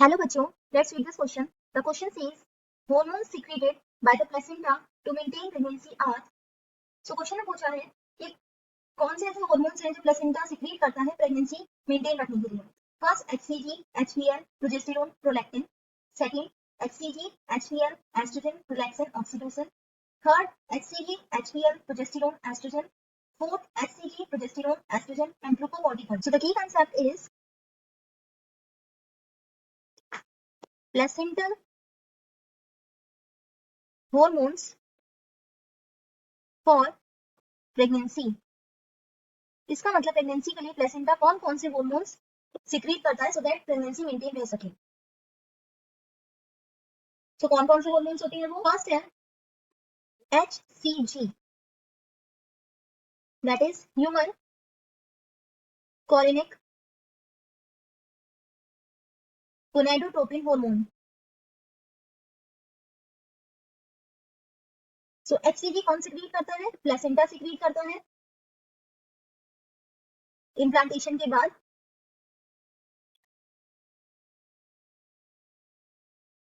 Hello बच्चों, let's read this question. The question says hormones secreted by the placenta to maintain pregnancy are. So question में पूछा है कि कौन से ऐसे हार्मोन्स हैं जो प्लेसेंटा सिक्रीट करता है प्रेगनेंसी मेंटेन रखने के लिए. First HCG, HPL, progesterone, prolactin. Second HCG, HPL, oestrogen, relaxin, oxytocin. Third HCG, HPL, progesterone, oestrogen. Fourth HCG, progesterone, oestrogen and glucocorticoid. So the key concept is placental hormones for pregnancy. इसका मतलब pregnancy के लिए placenta कौन कौन से hormones secrete करता है so that pregnancy maintain रह सके. तो कौन कौन से हार्मोन्स होते हैं वो. फर्स्ट है HCG, that is human chorionic gonadotropin hormone. So HCG कौन सिक्रीट करता है? प्लेसेंटा सिक्रीट करता है इम्प्लांटेशन के बाद.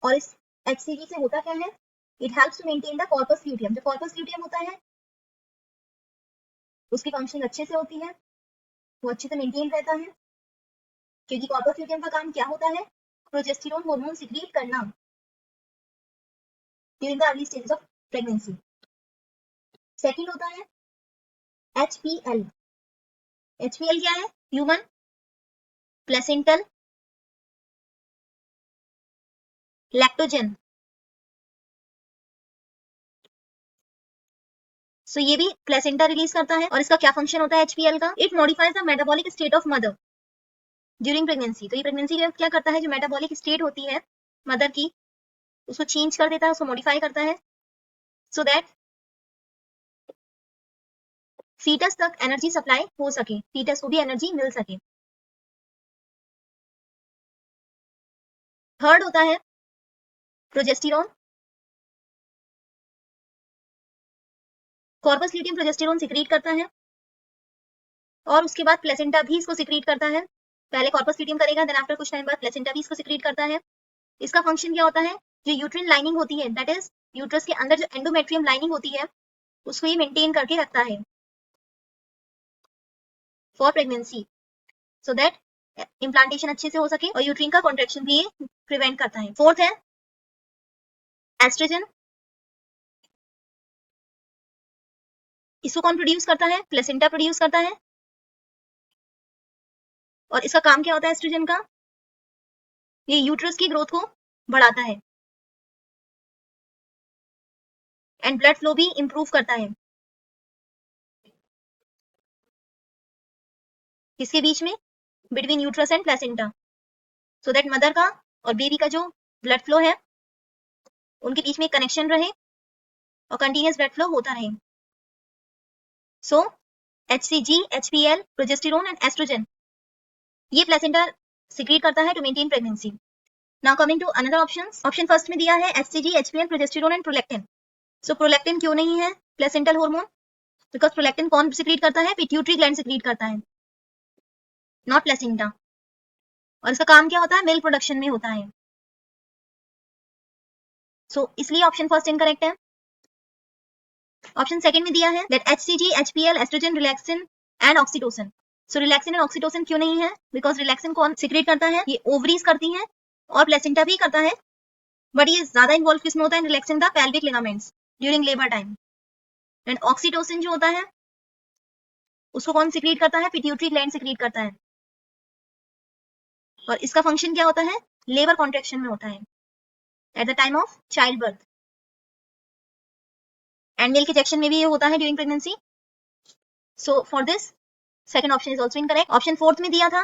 और इस HCG से होता क्या है? It helps to maintain the corpus luteum. जो कॉर्पस ल्यूटियम होता है उसकी फंक्शन अच्छे से होती है, वो अच्छे से मेंटेन रहता है, क्योंकि कॉर्पस ल्यूटियम का काम क्या होता है? प्रोजेस्टेरोन हार्मोन सिक्रीट करना during the early stages of pregnancy. Second होता है HPL. HPL क्या है? Human placental lactogen. सो ये भी प्लेसेंटा रिलीज करता है. और इसका क्या फंक्शन होता है HPL का? It modifies the metabolic state of mother during pregnancy. तो ये प्रेगनेंसी क्या करता है? जो मेटाबॉलिक स्टेट होती है मदर की उसको चेंज कर देता है, उसको मॉडिफाई करता है सो दैट फीटस तक एनर्जी सप्लाई हो सके, फीटस को भी एनर्जी मिल सके. थर्ड होता है progesterone. Corpus luteum progesterone secrete करता है और उसके बाद प्लेसेंटा भी इसको सिक्रीट करता है. पहले कॉर्पस ल्यूटियम करेगा, देन आफ्टर कुछ टाइम बाद प्लेसेंटा भी इसको सिक्रीट करता है. इसका फंक्शन क्या होता है? जो यूट्रिन लाइनिंग होती है, दैट इज यूट्रस के अंदर जो एंडोमेट्रियम लाइनिंग होती है उसको ये मेंटेन करके रखता है for pregnancy so that implantation अच्छे से हो सके और यूट्रिन का कॉन्ट्रैक्शन भी ये प्रिवेंट करता है. फोर्थ है एस्ट्रोजन. इसको कौन प्रोड्यूस करता है? प्लेसेंटा प्रोड्यूस करता है. और इसका काम क्या होता है एस्ट्रोजन का? ये यूट्रस की ग्रोथ को बढ़ाता है एंड ब्लड फ्लो भी इंप्रूव करता है. इसके बीच में between uterus and placenta so that mother का और बेबी का जो ब्लड फ्लो है उनके बीच में कनेक्शन रहे और कंटिन्यूअस ब्लड फ्लो होता रहे. So HCG, HPL, progesterone and oestrogen ये प्लेसेंटा सिक्रीट करता है to maintain pregnancy. Now coming to another options. Option first में दिया है HCG, HPL, progesterone and prolactin. So prolactin क्यों नहीं है प्लेसेंटल हार्मोन? बिकॉज प्रोलैक्टिन कौन सिक्रीट करता है? पिट्यूटरी ग्लैंड सिक्रीट करता है, नॉट प्लेसेंटा. और इसका काम क्या होता है? मिल्क प्रोडक्शन में होता है. सो इसलिए ऑप्शन फर्स्ट इनकरेक्ट है. ऑप्शन सेकंड में दिया है that HCG, HPL, oestrogen, relaxin and oxytocin. So relaxin and oxytocin क्यों नहीं है? बिकॉज रिलैक्सिन कौन सिक्रेट करता है? ये ओवरीज करती हैं और प्लेसेंटा भी करता है, बट ये ज्यादा इन्वॉल्व किसमें होता है? Relaxin the pelvic ligaments during labour time. And oxytocin जो होता है उसको कौन सिक्रीट करता है? पिट्यूटरी ग्लैंड सिक्रीट करता है. और इसका फंक्शन क्या होता है? लेबर कॉन्ट्रैक्शन में होता है at the time of child birth and milk ejection में भी ये होता है during pregnancy. So for this second option is also incorrect. Option fourth में दिया था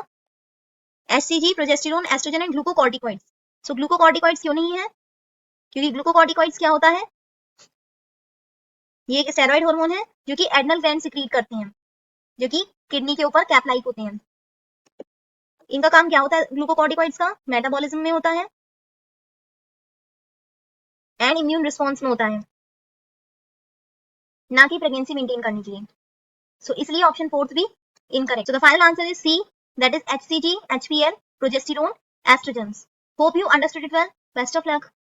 HCG, progesterone, oestrogen and glucocorticoids. So glucocorticoids क्यों नहीं है? क्योंकि ग्लूकोकॉर्टिकॉइड्स क्या होता है? ये एक स्टेरॉइड हार्मोन है जो कि एड्रिनल ग्लैंड सिक्रीट करते हैं, जो कि किडनी के ऊपर कैप लाइक होते हैं. इनका काम क्या होता है ग्लूकोकॉर्टिकॉइड्स का? मेटाबॉलिज्म में होता है एंड इम्यून रिस्पॉन्स में होता है, ना कि प्रेगनेंसी मेंटेन करने के लिए. सो इसलिए ऑप्शन फोर्थ भी incorrect. So the final answer is C, that is HCG, HPL, progesterone, oestrogens. Hope you understood it well, best of luck.